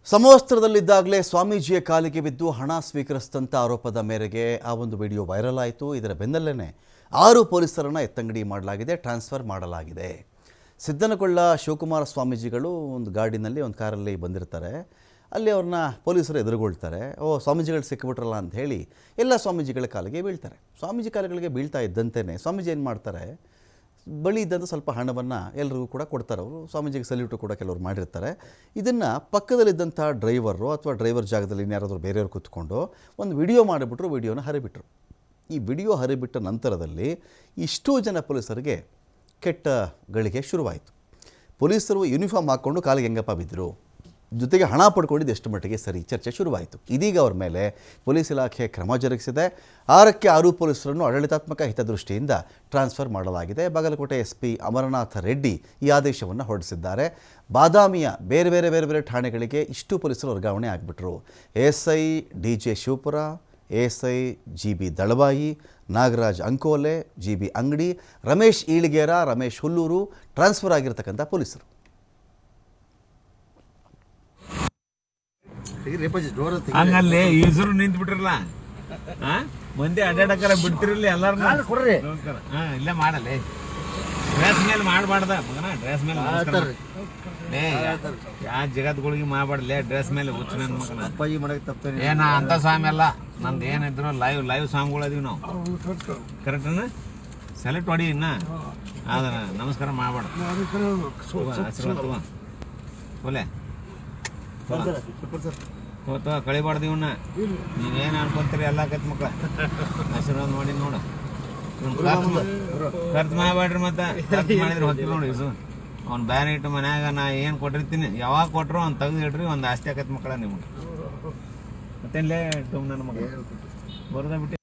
ಸಮವಸ್ತ್ರದಲ್ಲಿದ್ದಾಗಲೇ ಸ್ವಾಮೀಜಿಯ ಕಾಲಿಗೆ ಬಿದ್ದು ಹಣ ಸ್ವೀಕರಿಸಿದಂಥ ಆರೋಪದ ಮೇರೆಗೆ ಆ ಒಂದು ವಿಡಿಯೋ ವೈರಲ್ ಆಯಿತು. ಇದರ ಬೆನ್ನಲ್ಲೇ 6 ಪೊಲೀಸರನ್ನು ಎತ್ತಂಗಡಿ ಮಾಡಲಾಗಿದೆ, ಟ್ರಾನ್ಸ್ಫರ್ ಮಾಡಲಾಗಿದೆ. ಸಿದ್ದನಗೊಳ್ಳ ಶಿವಕುಮಾರ ಸ್ವಾಮೀಜಿಗಳು ಒಂದು ಗಾಡಿನಲ್ಲಿ ಒಂದು ಕಾರಲ್ಲಿ ಬಂದಿರ್ತಾರೆ. ಅಲ್ಲಿ ಅವ್ರನ್ನ ಪೊಲೀಸರು ಎದುರುಗೊಳ್ತಾರೆ. ಸ್ವಾಮೀಜಿಗಳು ಸಿಕ್ಕಿಬಿಟ್ರಲ್ಲ ಅಂತ ಹೇಳಿ ಎಲ್ಲ ಸ್ವಾಮೀಜಿಗಳ ಕಾಲಿಗೆ ಬೀಳ್ತಾರೆ. ಸ್ವಾಮೀಜಿ ಕಾಲುಗಳಿಗೆ ಬೀಳ್ತಾ ಇದ್ದಂತೆಯೇ ಸ್ವಾಮೀಜಿ ಏನು ಮಾಡ್ತಾರೆ, ಬಳಿ ಇದ್ದಂಥ ಸ್ವಲ್ಪ ಹಣವನ್ನು ಎಲ್ರಿಗೂ ಕೂಡ ಕೊಡ್ತಾರೆ. ಅವರು ಸ್ವಾಮೀಜಿಗೆ ಸಲ್ಯೂಟು ಕೂಡ ಕೆಲವರು ಮಾಡಿರ್ತಾರೆ. ಇದನ್ನು ಪಕ್ಕದಲ್ಲಿದ್ದಂಥ ಡ್ರೈವರು ಅಥವಾ ಡ್ರೈವರ್ ಜಾಗದಲ್ಲಿ ಇನ್ಯಾರಾದರೂ ಬೇರೆಯವರು ಕೂತ್ಕೊಂಡು ಒಂದು ವಿಡಿಯೋ ಮಾಡಿಬಿಟ್ರು, ವಿಡಿಯೋನ ಹರಿಬಿಟ್ರು. ಈ ವಿಡಿಯೋ ಹರಿಬಿಟ್ಟ ನಂತರದಲ್ಲಿ ಇಷ್ಟೂ ಜನ ಪೊಲೀಸರಿಗೆ ಕೆಟ್ಟ ಗಳಿಗೆ ಶುರುವಾಯಿತು. ಪೊಲೀಸರು ಯೂನಿಫಾರ್ಮ್ ಹಾಕ್ಕೊಂಡು ಕಾಲಿಗೆ ಹೆಂಗಪ್ಪ ಬಿದ್ದರು, ಜೊತೆಗೆ ಹಣ ಪಡ್ಕೊಂಡಿದ್ದು ಎಷ್ಟು ಮಟ್ಟಿಗೆ ಸರಿ, ಚರ್ಚೆ ಶುರುವಾಯಿತು. ಇದೀಗ ಅವ್ರ ಮೇಲೆ ಪೊಲೀಸ್ ಇಲಾಖೆ ಕ್ರಮ ಜರುಗಿಸಿದೆ. 6ಕ್ಕೆ 6 ಪೊಲೀಸರನ್ನು ಆಡಳಿತಾತ್ಮಕ ಹಿತದೃಷ್ಟಿಯಿಂದ ಟ್ರಾನ್ಸ್ಫರ್ ಮಾಡಲಾಗಿದೆ. ಬಾಗಲಕೋಟೆ SP ಅಮರನಾಥ ರೆಡ್ಡಿ ಈ ಆದೇಶವನ್ನು ಹೊರಡಿಸಿದ್ದಾರೆ. ಬಾದಾಮಿಯ ಬೇರೆ ಬೇರೆ ಠಾಣೆಗಳಿಗೆ ಇಷ್ಟು ಪೊಲೀಸರು ವರ್ಗಾವಣೆ ಆಗಿಬಿಟ್ರು. ASI DJ Shivapura, ASI GB ದಳವಾಯಿ, ನಾಗರಾಜ್ ಅಂಕೋಲೆ, GB ಅಂಗಡಿ, ರಮೇಶ್ ಈಳಿಗೇರ, ರಮೇಶ್ ಹುಲ್ಲೂರು ಟ್ರಾನ್ಸ್ಫರ್ ಆಗಿರ್ತಕ್ಕಂಥ ಪೊಲೀಸರು. ಹಂಗಲ್ಲಿ ಯೂಸರು ನಿಂತು ಬಿಟ್ರಲ್ಲ, ಮಂದಿ ಅಡ್ಡಾಡಕರ ಬಿಡ್ತಿರಲಿ ಎಲ್ಲಾರು. ಇಲ್ಲೇ ಮಾಡಲಿ, ಡ್ರೆಸ್ ಮೇಲೆ ಮಾಡಬಾರ್ದ ಮಗನ, ಡ್ರೆಸ್ ಮೇಲೆ ಯಾ ಜಗತ್ಗಳಿಗೆ ಮಾಡಬಾರ್ದಲೇ, ಡ್ರೆಸ್ ಮೇಲೆ ಹುಚ್ಚು ನನ್ನ ಮಗನ. ಏನ ಅಂತ ಸ್ವಾಮಿ ಅಲ್ಲ, ನಂದು ಏನಿದ್ರು ಲೈವ್ ಸಾಂಗ್ಗಳು ಅದೀವಿ ನಾವು. ಕರೆಕ್ಟ್ ಸೆಲೆಕ್ಟ್ ಹೊಡಿ ಇನ್ನ ಅದ ನಮಸ್ಕಾರ ಮಾಡಬಾರ್ದು. ಆಶೀರ್ವಾದ ಒಲೆ ಹೋತ ಕಳಿಬಾರ್ದು ಇವನ್ನ. ನೀವೇನು ಅನ್ಕೊಂತೀರಿ ಎಲ್ಲ ಕತ್ ಮಕ್ಳ ಆಶೀರ್ವಾದ ಮಾಡಿ ನೋಡು. ಖರ್ಚು ಮಾಡಬೇಡ್ರಿ, ಮತ್ತೆ ಖರ್ಚು ಮಾಡಿದ್ರೆ ಹೊತ್ತಿ ನೋಡಿ. ಅವ್ನು ಬ್ಯಾನ್ ಇಟ್ಟು ಮನ್ಯಾಗ ನಾ ಏನು ಕೊಟ್ಟಿರ್ತೀನಿ, ಯಾವಾಗ ಕೊಟ್ಟರು ಅವ್ನು ತೆಗ್ದು ಇಡ್ರಿ, ಒಂದು ಆಸ್ತಿ ಆಕತ್ ಮಕ್ಕಳ ನಿಮ್ಗೆ. ಮತ್ತೇನ್ಲೇ ನನ್ನ ಮಗ ಬರೋದ ಬಿಟ್ಟು